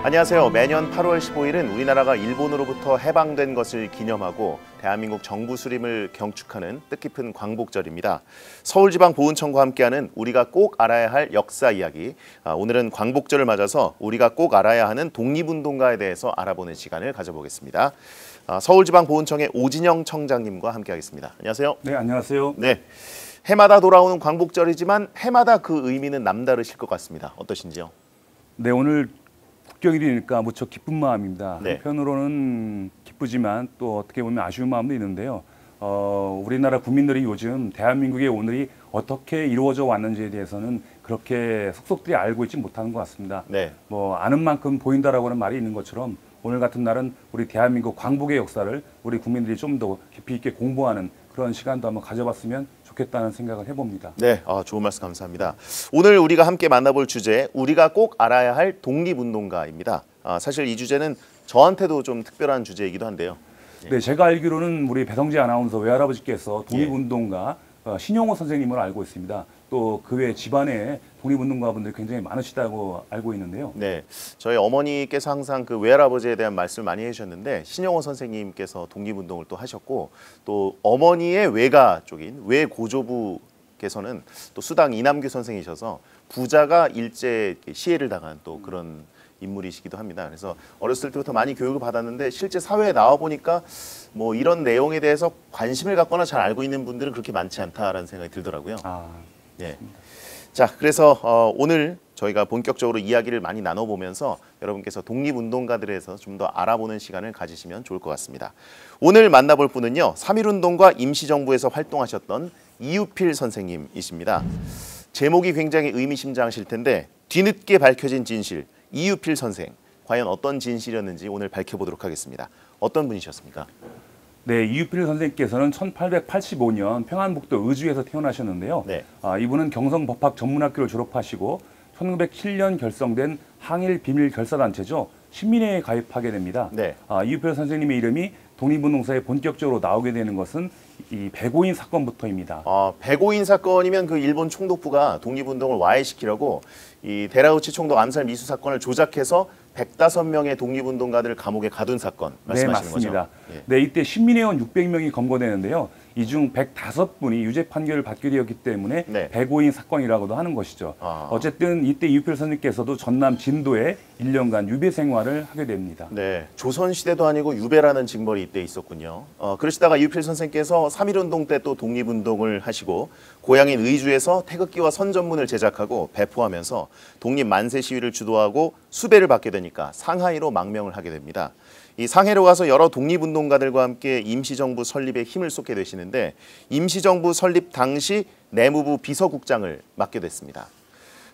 안녕하세요. 매년 8월 15일은 우리나라가 일본으로부터 해방된 것을 기념하고 대한민국 정부 수립을 경축하는 뜻깊은 광복절입니다. 서울지방보훈청과 함께하는 우리가 꼭 알아야 할 역사 이야기. 오늘은 광복절을 맞아서 우리가 꼭 알아야 하는 독립운동가에 대해서 알아보는 시간을 가져보겠습니다. 서울지방보훈청의 오진영 청장님과 함께하겠습니다. 안녕하세요. 네, 안녕하세요. 네, 해마다 돌아오는 광복절이지만 해마다 그 의미는 남다르실 것 같습니다. 어떠신지요? 네, 오늘 국경일이니까 무척 기쁜 마음입니다. 네. 한편으로는 기쁘지만 또 어떻게 보면 아쉬운 마음도 있는데요. 우리나라 국민들이 요즘 대한민국의 오늘이 어떻게 이루어져 왔는지에 대해서는 그렇게 속속들이 알고 있지 못하는 것 같습니다. 네. 뭐 아는 만큼 보인다라고 하는 말이 있는 것처럼 오늘 같은 날은 우리 대한민국 광복의 역사를 우리 국민들이 좀 더 깊이 있게 공부하는 그런 시간도 한번 가져봤으면 좋겠다는 생각을 해봅니다. 네, 좋은 말씀 감사합니다. 오늘 우리가 함께 만나볼 주제, 우리가 꼭 알아야 할 독립운동가입니다. 사실 이 주제는 저한테도 좀 특별한 주제이기도 한데요. 네, 제가 알기로는 우리 배성재 아나운서 외할아버지께서 독립운동가 신용호 선생님을 알고 있습니다. 또 그 외 집안에 독립운동가분들이 굉장히 많으시다고 알고 있는데요. 네, 저희 어머니께서 항상 그 외할아버지에 대한 말씀을 많이 해주셨는데 신용호 선생님께서 독립운동을 또 하셨고 또 어머니의 외가 쪽인 외고조부께서는 또 수당 이남규 선생이셔서 부자가 일제 시해를 당한 또 그런 인물이시기도 합니다. 그래서 어렸을 때부터 많이 교육을 받았는데 실제 사회에 나와 보니까 뭐 이런 내용에 대해서 관심을 갖거나 잘 알고 있는 분들은 그렇게 많지 않다라는 생각이 들더라고요. 네. 자, 그래서 오늘 저희가 본격적으로 이야기를 많이 나눠보면서 여러분께서 독립운동가들에 대해서 좀 더 알아보는 시간을 가지시면 좋을 것 같습니다. 오늘 만나볼 분은요, 3.1운동과 임시정부에서 활동하셨던 이유필 선생님이십니다. 제목이 굉장히 의미심장하실 텐데 뒤늦게 밝혀진 진실, 이유필 선생, 과연 어떤 진실이었는지 오늘 밝혀보도록 하겠습니다. 어떤 분이셨습니까? 네, 이유필 선생님께서는 1885년 평안북도 의주에서 태어나셨는데요. 네. 이분은 경성법학 전문학교를 졸업하시고 1907년 결성된 항일 비밀 결사단체죠. 신민회에 가입하게 됩니다. 네. 이유필 선생님의 이름이 독립운동사에 본격적으로 나오게 되는 것은 이 백오인 사건부터입니다. 백오인 사건이면 그 일본 총독부가 독립운동을 와해시키려고 이 데라우치 총독 암살 미수 사건을 조작해서 105명의 독립운동가들을 감옥에 가둔 사건 말씀하시는 거죠? 네, 맞습니다. 네, 이때 신민회원 600명이 검거되는데요. 이 중 105분이 유죄 판결을 받게 되었기 때문에 네. 백오인 사건이라고도 하는 것이죠. 어쨌든 이때 이유필 선생님께서도 전남 진도에 1년간 유배 생활을 하게 됩니다. 네, 조선시대도 아니고 유배라는 징벌이 이때 있었군요. 그러시다가 이유필 선생께서 3.1운동 때 또 독립운동을 하시고 고향인 의주에서 태극기와 선전문을 제작하고 배포하면서 독립 만세 시위를 주도하고 수배를 받게 되니까 상하이로 망명을 하게 됩니다. 이 상해로 가서 여러 독립운동가들과 함께 임시정부 설립에 힘을 쏟게 되시는데 임시정부 설립 당시 내무부 비서국장을 맡게 됐습니다.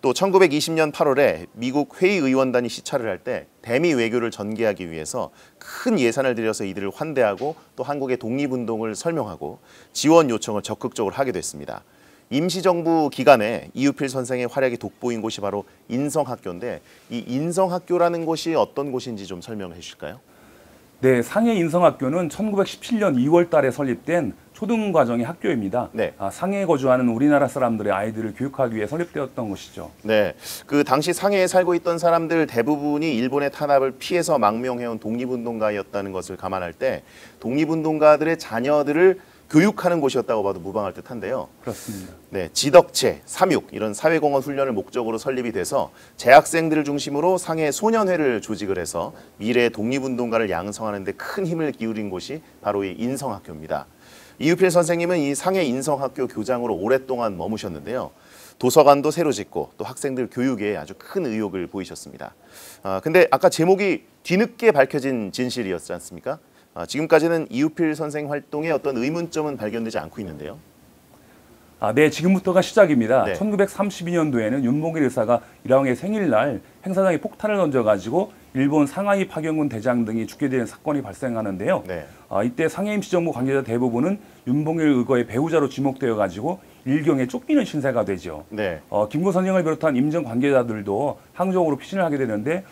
또 1920년 8월에 미국 회의의원단이 시찰을 할 때 대미 외교를 전개하기 위해서 큰 예산을 들여서 이들을 환대하고 또 한국의 독립운동을 설명하고 지원 요청을 적극적으로 하게 됐습니다. 임시정부 기간에 이유필 선생의 활약이 돋보인 곳이 바로 인성학교인데 이 인성학교라는 곳이 어떤 곳인지 좀 설명해 주실까요? 네, 상해 인성학교는 1917년 2월 달에 설립된 초등과정의 학교입니다. 네. 상해에 거주하는 우리나라 사람들의 아이들을 교육하기 위해 설립되었던 것이죠. 네, 그 당시 상해에 살고 있던 사람들 대부분이 일본의 탄압을 피해서 망명해온 독립운동가였다는 것을 감안할 때 독립운동가들의 자녀들을 교육하는 곳이었다고 봐도 무방할 듯한데요. 그렇습니다. 네, 지덕체, 삼육 이런 사회공헌 훈련을 목적으로 설립이 돼서 재학생들을 중심으로 상해 소년회를 조직을 해서 미래의 독립운동가를 양성하는 데 큰 힘을 기울인 곳이 바로 이 인성학교입니다. 이유필 선생님은 이 상해 인성학교 교장으로 오랫동안 머무셨는데요. 도서관도 새로 짓고 또 학생들 교육에 아주 큰 의욕을 보이셨습니다. 근데 아까 제목이 뒤늦게 밝혀진 진실이었지 않습니까? 지금까지는 이유필 선생 활동에 어떤 의문점은 발견되지 않고 있는데요. 네, 지금부터가 시작입니다. 네. 1932년도에는 윤봉길 의사가 일왕의 생일날 행사장에 폭탄을 던져가지고 일본 상하이 파견군 대장 등이 죽게 되는 사건이 발생하는데요. 네. 이때 상해 임시정부 관계자 대부분은 윤봉길 의거의 배우자로 지목되어가지고 일경에 쫓기는 신세가 되죠. 네. 김구 선생을 비롯한 임정 관계자들도 항저우로 피신을 하게 되는데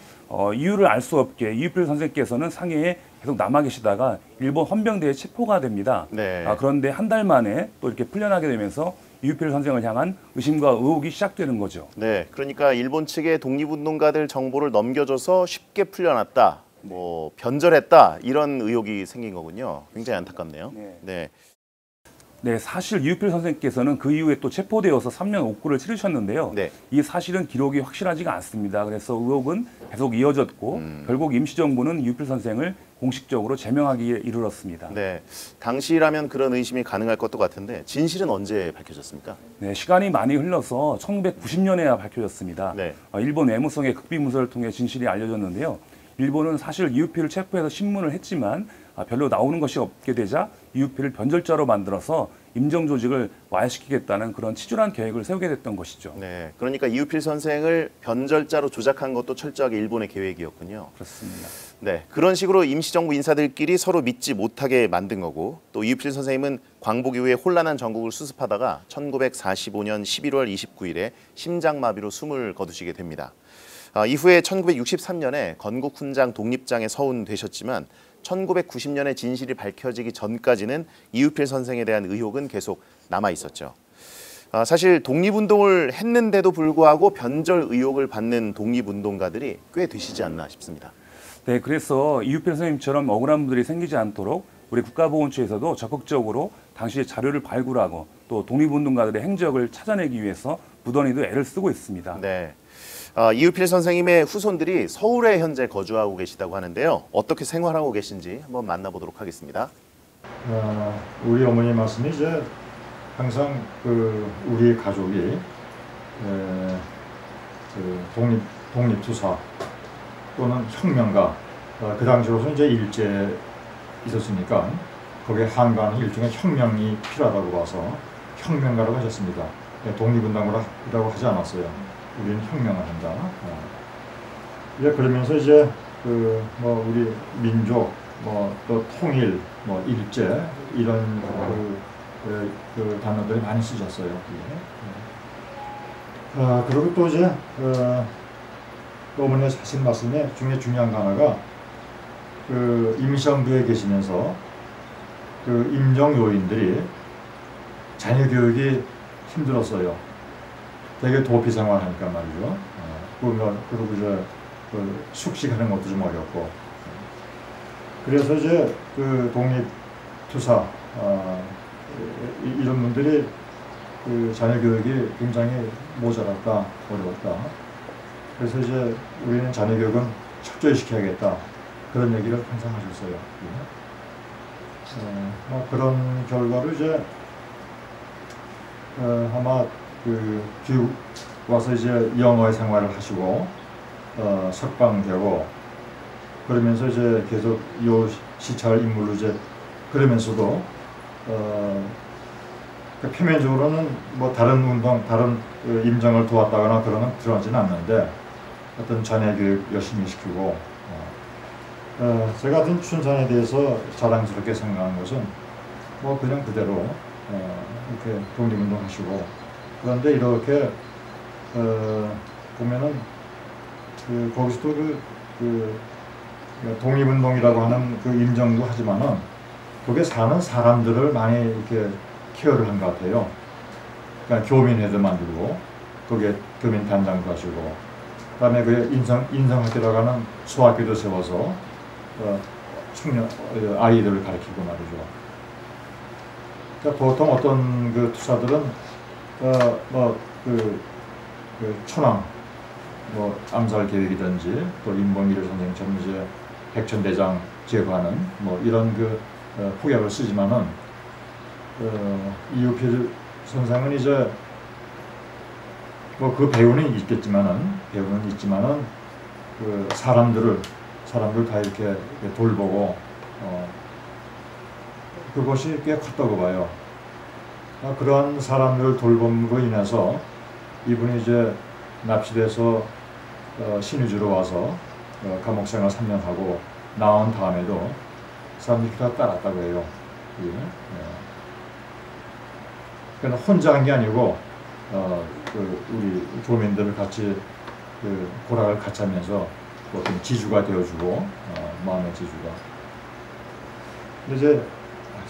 이유를 알 수 없게 이유필 선생께서는 상해에 계속 남아 계시다가 일본 헌병대에 체포가 됩니다. 네. 그런데 한 달 만에 또 이렇게 풀려나게 되면서 이유필 선생을 향한 의심과 의혹이 시작되는 거죠. 네, 그러니까 일본 측에 독립운동가들 정보를 넘겨줘서 쉽게 풀려났다, 뭐 변절했다 이런 의혹이 생긴 거군요. 굉장히 안타깝네요. 네. 네. 네, 사실 이유필 선생께서는 그 이후에 또 체포되어서 3년 옥구를 치르셨는데요. 네. 이 사실은 기록이 확실하지가 않습니다. 그래서 의혹은 계속 이어졌고 결국 임시정부는 이유필 선생을 공식적으로 제명하기에 이르렀습니다. 네, 당시라면 그런 의심이 가능할 것도 같은데 진실은 언제 밝혀졌습니까? 네, 시간이 많이 흘러서 1990년에야 밝혀졌습니다. 네. 일본 외무성의 극비문서를 통해 진실이 알려졌는데요. 일본은 사실 이유필을 체포해서 신문을 했지만 별로 나오는 것이 없게 되자 이유필을 변절자로 만들어서 임정 조직을 와해시키겠다는 그런 치졸한 계획을 세우게 됐던 것이죠. 네, 그러니까 이유필 선생을 변절자로 조작한 것도 철저하게 일본의 계획이었군요. 그렇습니다. 네, 그런 식으로 임시정부 인사들끼리 서로 믿지 못하게 만든 거고 또 이유필 선생님은 광복 이후에 혼란한 전국을 수습하다가 1945년 11월 29일에 심장마비로 숨을 거두시게 됩니다. 이후에 1963년에 건국훈장 독립장에 서운되셨지만 1990년에 진실이 밝혀지기 전까지는 이유필 선생에 대한 의혹은 계속 남아 있었죠. 사실 독립운동을 했는데도 불구하고 변절 의혹을 받는 독립운동가들이 꽤 되시지 않나 싶습니다. 네, 그래서 이유필 선생님처럼 억울한 분들이 생기지 않도록 우리 국가보훈처에서도 적극적으로 당시의 자료를 발굴하고 또 독립운동가들의 행적을 찾아내기 위해서 무던히도 애를 쓰고 있습니다. 네. 이유필 선생님의 후손들이 서울에 현재 거주하고 계시다고 하는데요. 어떻게 생활하고 계신지 한번 만나보도록 하겠습니다. 우리 어머니 말씀이 이제 항상 우리 가족이 독립투사 또는 혁명가 그 당시로서 이제 일제 있었으니까 거기에 한가는 일종의 혁명이 필요하다고 봐서 혁명가라고 하셨습니다. 독립운동가라고 하지 않았어요. 우리는 혁명을 한다. 이제 그러면서 이제 우리 민족 또 통일 일제 이런 단어들이 많이 쓰셨어요. 그리고 또 이제 어머니가 하신 말씀 중에 중요한 거 하나가 임시정부에 계시면서 임정 요인들이 자녀 교육이 힘들었어요. 되게 도피 생활하니까 말이죠. 그리고 이제 숙식하는 것도 좀 어렵고. 그래서 이제 독립투사 이런 분들이 자녀 교육이 굉장히 모자랐다, 어려웠다. 그래서 이제 우리는 자녀 교육은 철저히 시켜야겠다. 그런 얘기를 항상 하셨어요. 그런 결과로 이제 아마 교육 와서 이제 영어의 생활을 하시고 석방되고 그러면서 이제 계속 요 시찰 인물로 이제 그러면서도 표면적으로는 뭐 다른 운동, 다른 임정을 도왔다거나 그런 건 드러나지는 않는데 어떤 자녀 교육 열심히 시키고 제가 같은 춘산에 대해서 자랑스럽게 생각하는 것은 뭐 그냥 그대로 이렇게 독립운동 하시고 그런데 이렇게 보면은 거기서도 독립운동이라고 하는 임정도 하지만은 거기에 사는 사람들을 많이 이렇게 케어를 한 것 같아요. 그러니까 교민회도 만들고 거기에 교민 단장도 하시고 그다음에 인성학교라고 하는 소학교도 세워서 청년 아이들을 가르치고 말이죠. 그러니까 보통 어떤 투사들은 천황, 암살 계획이든지 또 임범일을 선생님처럼 이제 백천대장 제거하는 이런 폭약을 쓰지만은 이유필 선생은 이제 그 배우는 있지만은 사람들 다 이렇게 돌보고 그것이 꽤 컸다고 봐요. 그런 사람들을 돌봄으로 인해서 이분이 이제 납치돼서 신의주로 와서 감옥생활 3년 하고 나온 다음에도 사람들이 다 따랐다고 해요. 그러니까 혼자 한 게 아니고 우리 교민들을 같이 고락을 같이 하면서 어떤 지주가 되어주고 마음의 지주가. 근데 이제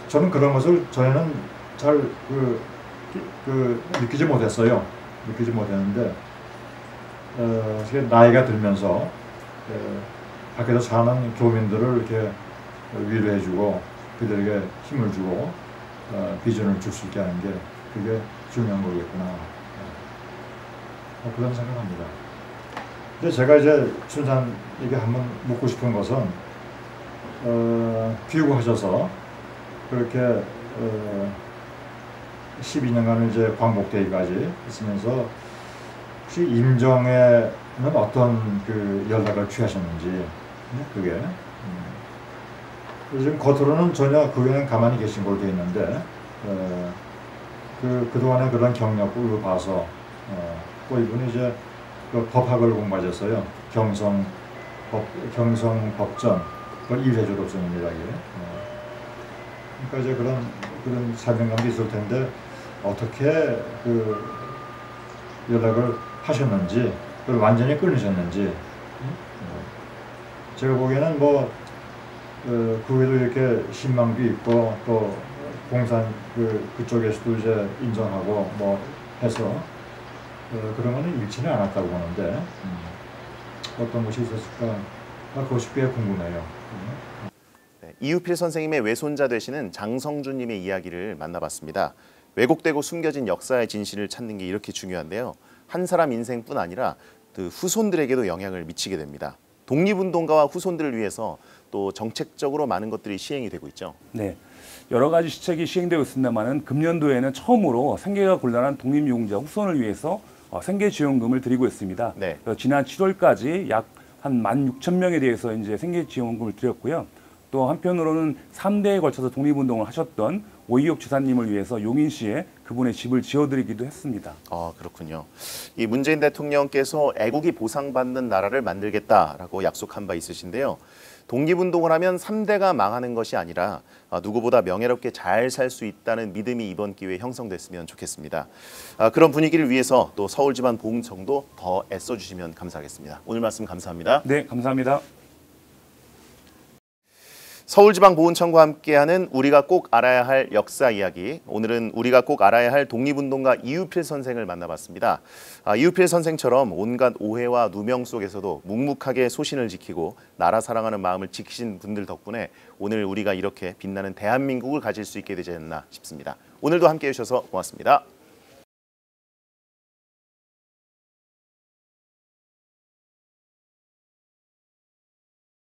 저는 그런 것을 전에는 잘 느끼지 못했어요. 느끼지 못했는데 나이가 들면서 밖에서 사는 교민들을 이렇게 위로해주고 그들에게 힘을 주고 비전을 줄 수 있게 하는 게 그게 중요한 거겠구나. 그런 생각합니다. 근데 제가 이제 춘산에게 한번 묻고 싶은 것은 귀국하셔서 그렇게 12년간을 이제 광복대회까지 있으면서 혹시 임정에는 어떤 그 연락을 취하셨는지 그게 지금 겉으로는 전혀 그에는 가만히 계신 걸로 되어 있는데 그동안의 그런 경력을 봐서 또 이분이 이제 그 법학을 공부하셨어요. 경성법전 그 1회조 독선입니다. 이게. 그러니까 이제 그런 사명감도 있을 텐데 어떻게 그 연락을 하셨는지 그걸 완전히 끊으셨는지 제가 보기에는 뭐 그 외에도 이렇게 신망도 있고 또 공산 그쪽에서도 이제 인정하고 뭐 해서 그런 거는 잃지는 않았다고 보는데 어떤 것이 있었을까 그것이 꽤 궁금해요. 네, 이유필 선생님의 외손자 되시는 장성준님의 이야기를 만나봤습니다. 왜곡되고 숨겨진 역사의 진실을 찾는 게 이렇게 중요한데요. 한 사람 인생뿐 아니라 그 후손들에게도 영향을 미치게 됩니다. 독립운동가와 후손들을 위해서 또 정책적으로 많은 것들이 시행이 되고 있죠. 네, 여러 가지 시책이 시행되고 있습니다만은 금년도에는 처음으로 생계가 곤란한 독립유공자 후손을 위해서 생계지원금을 드리고 있습니다. 네. 지난 7월까지 약 한 16,000명에 대해서 이제 생계지원금을 드렸고요. 또 한편으로는 3대에 걸쳐서 독립운동을 하셨던 오이옥 지사님을 위해서 용인시에 그분의 집을 지어드리기도 했습니다. 그렇군요. 이 문재인 대통령께서 애국이 보상받는 나라를 만들겠다라고 약속한 바 있으신데요. 독립운동을 하면 3대가 망하는 것이 아니라 누구보다 명예롭게 잘 살 수 있다는 믿음이 이번 기회에 형성됐으면 좋겠습니다. 그런 분위기를 위해서 또 서울지방보훈청도 더 애써주시면 감사하겠습니다. 오늘 말씀 감사합니다. 네, 감사합니다. 서울지방보훈청과 함께하는 우리가 꼭 알아야 할 역사 이야기. 오늘은 우리가 꼭 알아야 할 독립운동가 이유필 선생을 만나봤습니다. 이유필 선생처럼 온갖 오해와 누명 속에서도 묵묵하게 소신을 지키고 나라 사랑하는 마음을 지키신 분들 덕분에 오늘 우리가 이렇게 빛나는 대한민국을 가질 수 있게 되지 않나 싶습니다. 오늘도 함께해 주셔서 고맙습니다.